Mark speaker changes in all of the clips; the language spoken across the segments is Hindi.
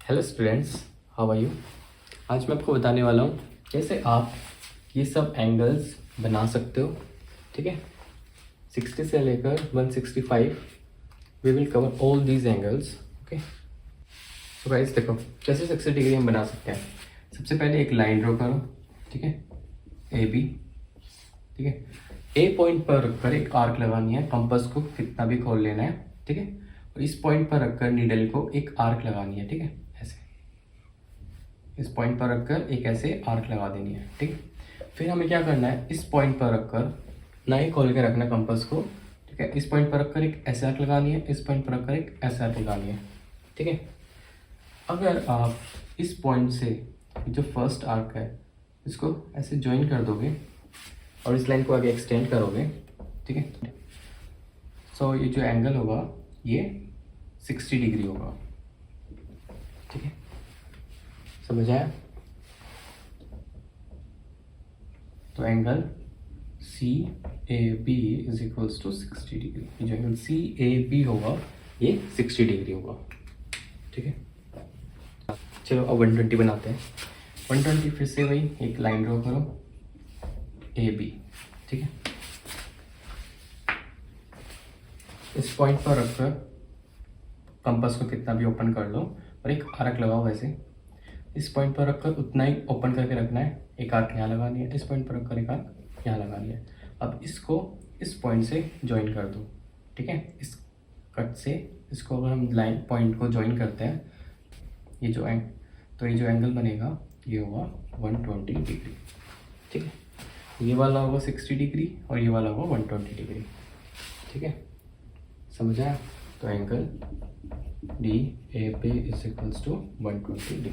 Speaker 1: Hello students, how are you. आज मैं आपको बताने वाला हूँ कैसे आप ये सब एंगल्स बना सकते हो। ठीक है, 60 से लेकर 165 we will cover all these angles. Okay, so guys देखो कैसे 60 डिग्री हम बना सकते हैं। सबसे पहले एक लाइन ड्रॉ करो, ठीक है, ए बी। ठीक है, ए पॉइंट पर रखकर एक आर्क लगानी है, कंपास को कितना भी खोल लेना है। ठीक है, और इस पॉइंट पर रखकर नीडल को एक आर्क लगानी है। ठीक है, ऐसे इस पॉइंट पर रखकर एक ऐसे आर्क लगा देनी है। ठीक है, फिर हमें क्या करना है, इस पॉइंट पर रखकर ना ही खोल के रखना कंपास को। ठीक है, इस पॉइंट पर रखकर एक ऐसे आर्क लगानी है, इस पॉइंट पर रखकर एक ऐसे आर्क लगानी है। ठीक है, अगर आप इस पॉइंट से जो फर्स्ट आर्क है इसको ऐसे ज्वाइन कर दोगे और इस लाइन को आगे एक्सटेंड करोगे, ठीक है, सो ये जो एंगल होगा ये 60 डिग्री होगा। ठीक है, समझ आया। तो angle C A B is equals to 60 degree. ये जो एंगल सी ए बी होगा ये 60 डिग्री होगा। ठीक है, चलो अब 120 बनाते हैं। 120 फिर से वही एक लाइन ड्रॉ करो ए बी। ठीक है, इस पॉइंट पर रखकर कंपास को कितना भी ओपन कर लो और एक आर्क लगाओ। वैसे इस पॉइंट पर रखकर उतना ही ओपन करके रखना है, एक आर्क यहाँ लगानी है, इस पॉइंट पर रखकर एक आर्क यहाँ लगानी है। अब इसको इस पॉइंट से ज्वाइन कर दो। ठीक है, इस कट से इसको अगर हम लाइन पॉइंट को ज्वाइन करते हैं ये जो एंगल बनेगा ये होगा 120 डिग्री। ठीक है, ये वाला होगा 60 डिग्री और ये वाला होगा 120 डिग्री। ठीक है, समझ आया। तो एंगल डी ए पे इज इक्वल्स टू 120 डिग्री।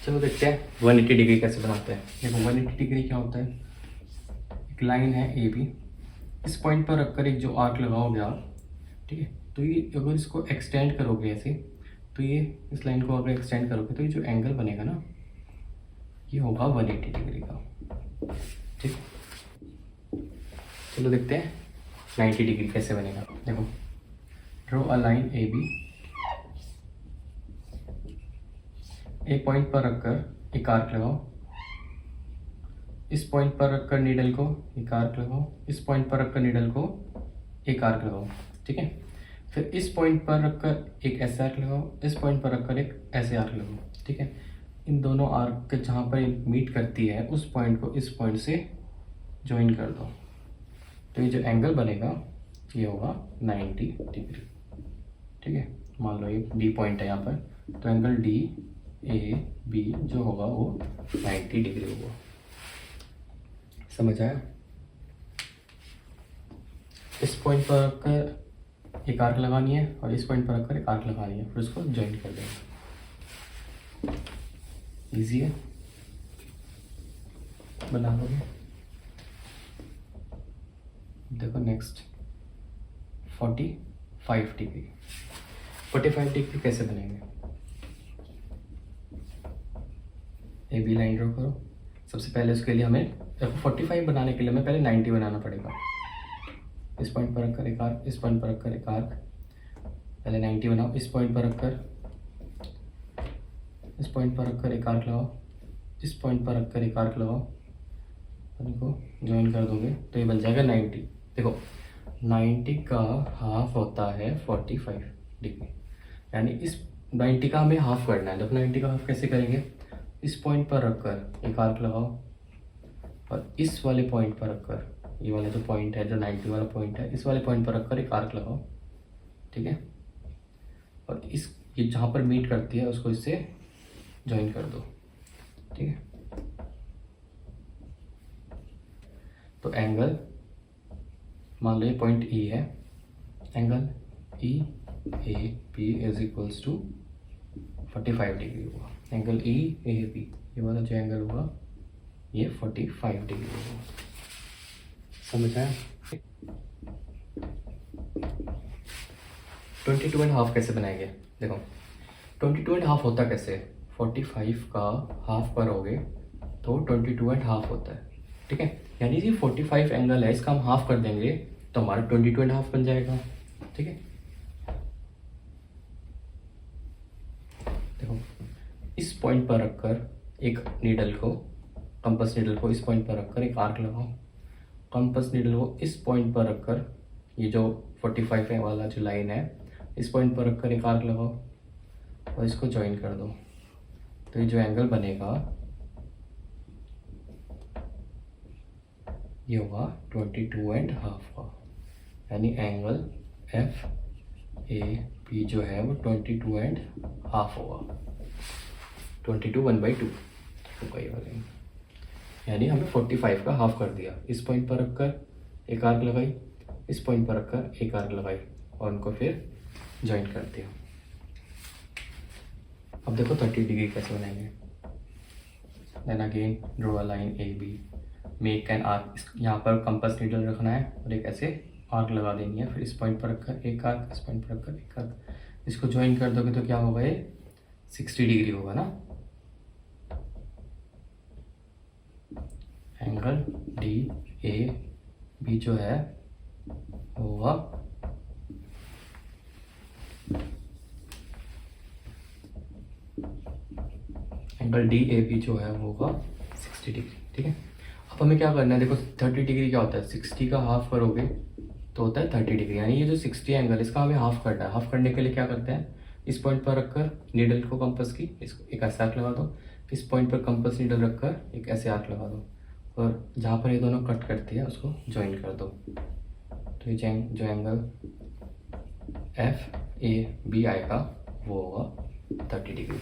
Speaker 1: चलो देखते हैं 180 डिग्री कैसे बनाते हैं। देखो 180 डिग्री क्या होता है, एक लाइन है ए बी, इस पॉइंट पर रखकर एक जो आर्क लगाओगे आप, ठीक है, तो ये अगर इसको एक्सटेंड करोगे ऐसे, तो ये इस लाइन को अगर एक्सटेंड करोगे तो ये जो एंगल बनेगा ना ये होगा 180 डिग्री का। ठीक, चलो देखते हैं 90 डिग्री कैसे बनेगा। देखो draw a line A B, A point पर रखकर एक आर्क लगाओ, इस पॉइंट पर रखकर नीडल को एक आर्क लगाओ, इस पॉइंट पर रखकर नीडल को एक आर्क लगाओ। ठीक है, फिर इस पॉइंट पर रखकर एक ऐसे आर्क लगाओ, इस पॉइंट पर रखकर एक ऐसे आर्क लगाओ। ठीक है, इन दोनों आर्क के जहाँ पर मीट करती है उस पॉइंट को इस पॉइंट से ज्वाइन कर दो। तो ये जो एंगल बनेगा ये होगा 90 डिग्री। ठीक है, मान लो ये डी पॉइंट है यहाँ पर, तो एंगल डी ए बी जो होगा वो 90 डिग्री होगा। समझ आया। इस पॉइंट पर रखकर एक आर्क लगानी है और इस पॉइंट पर रखकर एक आर्क लगानी है, फिर उसको ज्वाइन कर देंगे। इजी है, बना लोगे। देखो नेक्स्ट 45 डिग्री। 45 डिग्री कैसे बनेंगे, ए बी लाइन ड्रॉ करो। सबसे पहले उसके लिए हमें देखो 45 बनाने के लिए हमें पहले 90 बनाना पड़ेगा। इस पॉइंट पर रखकर एक आर्क, इस पॉइंट पर रखकर एक आर्क, पहले 90 बनाओ। इस पॉइंट पर रखकर इस पॉइंट पर रखकर एक आर्क लगाओ, इस पॉइंट पर रखकर एक आर्क लगाओ, इनको ज्वाइन कर दोगे तो ये बन जाएगा 90। देखो 90 का हाफ होता है 45 डिग्री, यानी इस 90 का हमें हाफ करना है। तो 90 का हाफ कैसे करेंगे, इस पॉइंट पर रखकर एक आर्क लगाओ और इस वाले पॉइंट पर रखकर, ये वाला जो पॉइंट है जो 90 वाला पॉइंट है, इस वाले पॉइंट पर रखकर एक आर्क लगाओ। ठीक है, और इस ये जहाँ पर मीट करती है उसको इससे ज्वाइन कर दो। ठीक है, तो एंगल मान लो ये पॉइंट ई है, angle E A B is equals to 45 degree होगा। एंगल ई ए बी ये वाला जो एंगल होगा ये 45 डिग्री होगा। समझ आया। 22.5 कैसे बनाएंगे, देखो 22.5 होता कैसे, 45 का हाफ करोगे तो 22.5 होता है। ठीक है, यानी ये 45 एंगल है, इसका हम हाफ कर देंगे तो हमारा 22.5 बन जाएगा। ठीक है, पॉइंट पर रखकर एक नीडल को, कंपास नीडल को इस पॉइंट पर रखकर एक आर्क लगाओ। कंपास नीडल को इस पॉइंट पर रखकर, ये जो 45 है वाला जो लाइन है, इस पॉइंट पर रखकर एक आर्क लगाओ और इसको ज्वाइन कर दो। तो ये जो एंगल बनेगा ये होगा 22.5 का, यानी एंगल FAB जो है वो 22.5 होगा। 22 1/2 होगा ये वाला, यानी हमने 45 का हाफ कर दिया। इस पॉइंट पर रखकर एक आर्क लगाई, इस पॉइंट पर रखकर एक आर्क लगाई और उनको फिर ज्वाइन कर दिया। अब देखो 30 डिग्री कैसे बनाएंगे। Then again draw a line AB, make an arc. यहाँ पर कंपास नीडल रखना है और एक ऐसे आर्क लगा देनी है। फिर इस पॉइंट पर रखकर एक आर्क, इस पॉइंट पर रखकर एक आर्क, इसको ज्वाइन कर दोगे तो क्या होगा, ये 60 डिग्री होगा ना। एंगल DAB जो है होगा एंगल DAB जो है वो होगा 60 डिग्री। ठीक है, अब हमें क्या करना है, देखो 30 डिग्री क्या होता है, 60 का हाफ करोगे तो होता है 30 डिग्री, यानी ये जो 60 एंगल इसका हमें हाफ करना है। हाफ करने के लिए क्या करते हैं, इस पॉइंट पर रखकर नीडल को कंपास की इसको एक ऐसे आर्क लगा दो, इस पॉइंट पर कंपास नीडल रखकर एक ऐसे आर्क लगा दो और जहाँ पर ये दोनों कट करती है उसको ज्वाइन कर दो। तो ये जो एंगल FAB आएगा वो होगा 30 डिग्री।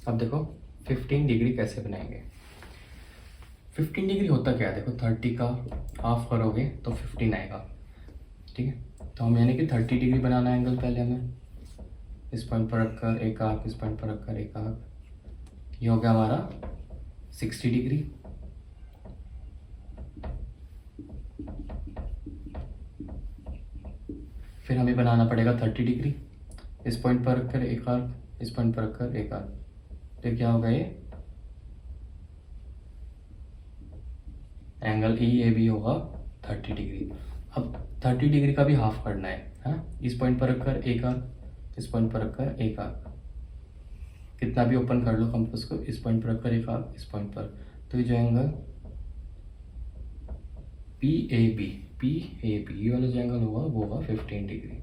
Speaker 1: अब देखो 15 डिग्री कैसे बनाएंगे। 15 डिग्री होता क्या है, देखो 30 का हाफ करोगे तो 15 आएगा। ठीक है, तो हम यानी कि 30 डिग्री बनाना है एंगल। पहले हमें इस पॉइंट पर रखकर एक आर्क, इस पॉइंट पर रखकर एक आर्क, ये हो गया हमारा 60 डिग्री। फिर हमें बनाना पड़ेगा 30 डिग्री, इस पॉइंट पर रखकर एक आर्क, इस पॉइंट पर रखकर एक आर्क, तो क्या होगा, ये एंगल EAB होगा 30 डिग्री। अब 30 डिग्री का भी हाफ करना है, इस पॉइंट पर रखकर एक आर्क, इस पॉइंट पर रखकर एक आर्क, कितना भी ओपन कर लो कंपास को, इस पॉइंट पर रखकर एक आर्क, इस पॉइंट पर, तो ये जो एंगल PAB ये वाला जो एंगल होगा वो होगा 15 डिग्री।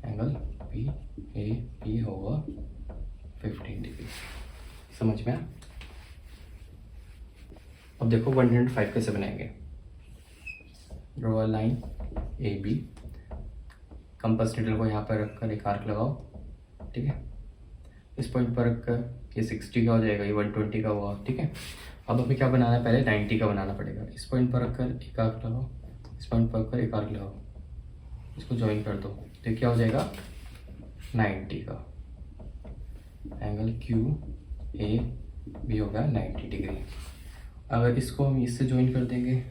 Speaker 1: एंगल PAB होगा 15 डिग्री। समझ में आया? अब देखो 105 कैसे बनाएंगे। Draw a line AB, compass needle को यहाँ पर रखकर एक आर्क लगाओ। ठीक है, इस पॉइंट पर रखकर ये 60 का हो जाएगा, ये 120 का हुआ। ठीक है, अब हमें क्या बनाना है, पहले 90 का बनाना पड़ेगा। इस पॉइंट पर रखकर एक आर्क लगाओ, इस पॉइंट पर रखकर एक आर्क लगाओ, इसको ज्वाइन कर दो, तो क्या हो जाएगा 90 का। एंगल QAB होगा 90 डिग्री। अगर इसको हम इससे ज्वाइन कर देंगे,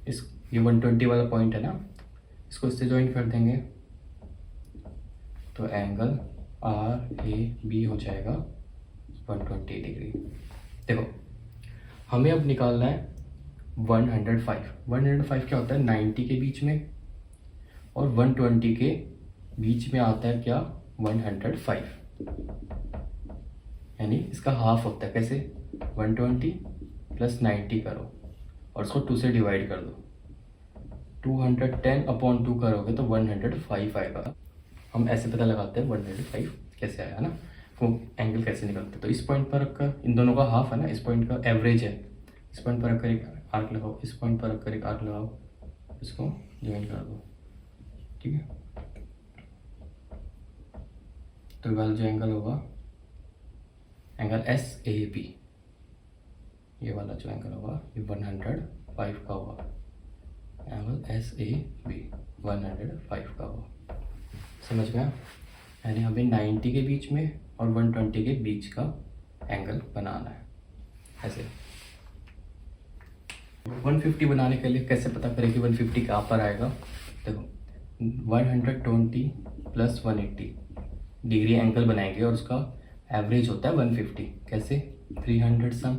Speaker 1: इस ये 120 वाला पॉइंट है ना, इसको इससे ज्वाइन कर देंगे तो एंगल RAB हो जाएगा 120 डिग्री। देखो हमें अब निकालना है 105 क्या होता है, 90 के बीच में और 120 के बीच में आता है क्या, 105, यानी इसका हाफ होता है। कैसे, 120 + 90 करो और उसको 2 से डिवाइड कर दो, 210/2 करोगे तो 105 आएगा। हम ऐसे पता लगाते हैं 105 कैसे आया, है ना, वो एंगल कैसे निकलते। तो इस पॉइंट पर रखकर, इन दोनों का हाफ है ना, इस पॉइंट का एवरेज है, इस पॉइंट पर रखकर एक आर्क लगाओ, इस पॉइंट पर रखकर एक आर्क लगाओ, इसको ज्वाइन कर दो। ठीक है, तो वाला जो एंगल होगा एंगल SAB, ये वाला जो एंगल होगा ये 105 का होगा। एंगल SAB 105 का होगा। समझ गया, यानी हमें 90 के बीच में और 120 के बीच का एंगल बनाना है। ऐसे 150 बनाने के लिए कैसे पता करें कि 150 कहाँ पर आएगा। देखो 120 + 180 डिग्री एंगल बनाएंगे और उसका एवरेज होता है 150। कैसे, 300 सम,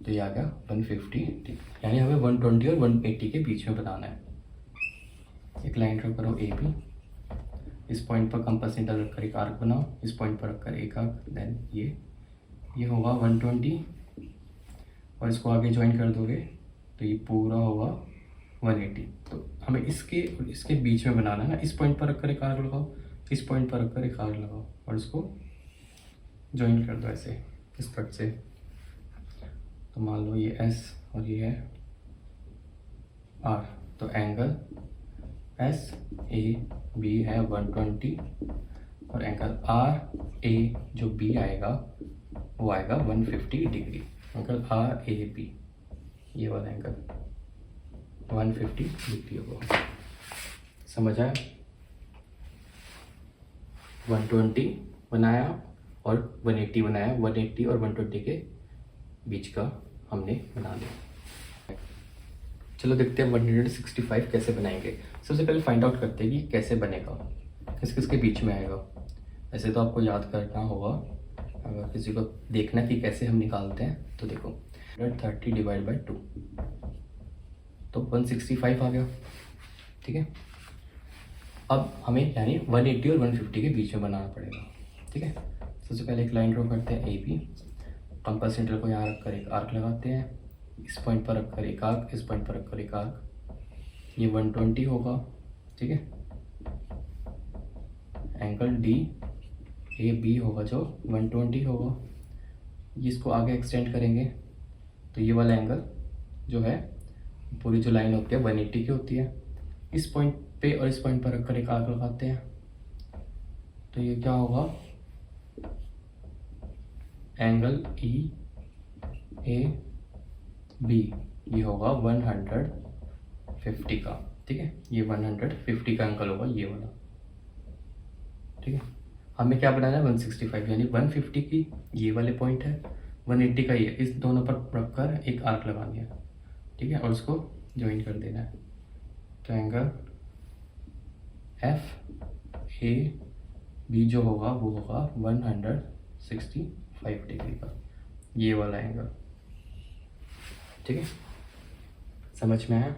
Speaker 1: तो ये आ गया 150, यानी हमें 120 और 180 के बीच में बताना है। एक लाइन ड्रॉ करो AB, इस पॉइंट पर कंपास निडल रखकर एक आर्क बनाओ, इस पॉइंट पर रखकर एक आर्क, देन ये होगा 120 और इसको आगे ज्वाइन कर दोगे तो ये पूरा होगा 180। तो हमें इसके और इसके बीच में बनाना है ना, इस पॉइंट पर रखकर एक आर्क लगाओ, इस पॉइंट पर रखकर एक आर्क लगाओ और इसको ज्वाइन कर दो ऐसे इस कट से। तो मान लो ये S और ये है R, तो एंगल SAB है 120 और एंगल RA जो B आएगा वो आएगा 150 डिग्री। एंगल RAB ये वाला एंगल 150 डिग्री होगा। समझ आया? 120 बनाया और 180 बनाया, 180 और 120 के बीच का हमने बना लिया। चलो देखते हैं 165 कैसे बनाएंगे। सबसे पहले फाइंड आउट करते हैं कि कैसे बनेगा, किस किस के बीच में आएगा। ऐसे तो आपको याद करना होगा, अगर किसी को देखना कि कैसे हम निकालते हैं तो देखो 130 डिवाइड बाई 2 तो 165 आ गया। ठीक है, अब हमें यानी 180 और 150 के बीच में बनाना पड़ेगा। ठीक है, सबसे पहले एक लाइन ड्रॉ करते हैं AB, कंपास निडल को यहाँ रखकर एक आर्क लगाते हैं, इस पॉइंट पर रखकर एक आर्क, इस पॉइंट पर रखकर एक आर्क, ये 120 होगा। ठीक है, एंगल DAB होगा जो 120 होगा, इसको आगे एक्सटेंड करेंगे तो ये वाला एंगल जो है पूरी जो लाइन होती है 180 की होती है। इस पॉइंट पे और इस पॉइंट पर रखकर एक आर्क लगाते हैं तो ये क्या होगा, एंगल EAB ये होगा 150 का। ठीक है, ये 150 का एंगल होगा ये वाला। ठीक है, हमें क्या बनाना है 165, यानी 150 की ये वाले पॉइंट है, 180 का ये, इस दोनों पर रखकर एक आर्क लगानी है। ठीक है, और उसको ज्वाइन कर देना है। तो एंगल FAB जो होगा वो होगा 165 डिग्री का, ये वाला एंगल। ठीक है, समझ में आया?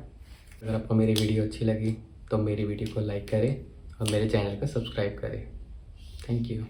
Speaker 1: अगर आपको मेरी वीडियो अच्छी लगी तो मेरी वीडियो को लाइक करें और मेरे चैनल को सब्सक्राइब करें। Thank you.